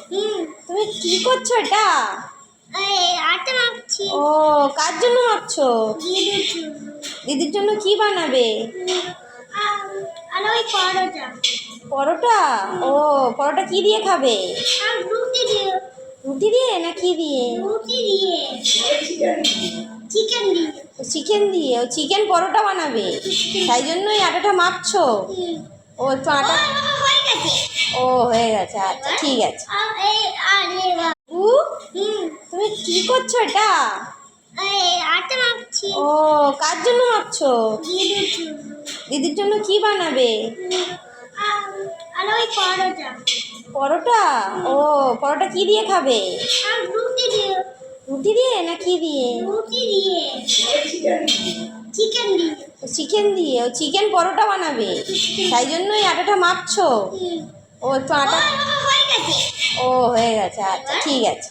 তুমি কি করছো এটা? আটা মাখছি। ও, কার জন্য মাখছো? দিদির জন্য। দিদির জন্য কি বানাবে? আর ওই পরোটা। পরোটা? ও, পরোটা কি দিয়ে খাবে? আর রুটি দিয়ে। রুটি দিয়ে না কি দিয়ে? রুটি দিয়ে। চিকেন দিয়ে। চিকেন দিয়ে? ও চিকেন পরোটা বানাবে, তাই জন্যই আটাটা মাখছো? ও একটু আটা। হয়ে গেছে। ও হয়ে গেছে, আচ্ছা ঠিক আছে। উ, তুমি কি করছো এটা? আটা মাখছি। ও, কার জন্য মাখছো? দিদির জন্য। দিদির জন্য কি বানাবে? আর ওই পরোটা। পরোটা? ও, পরোটা কি দিয়ে খাবে? আর রুটি দিয়ে। রুটি দিয়ে না কি দিয়ে? রুটি দিয়ে। চিকেন দিয়ে। চিকেন দিয়ে? ও চিকেন পরোটা বানাবে, তাই জন্যই আটাটা মাখছো? ও একটু আটা। হয়ে গেছে। ও হয়ে গেছে, আচ্ছা ঠিক আছে।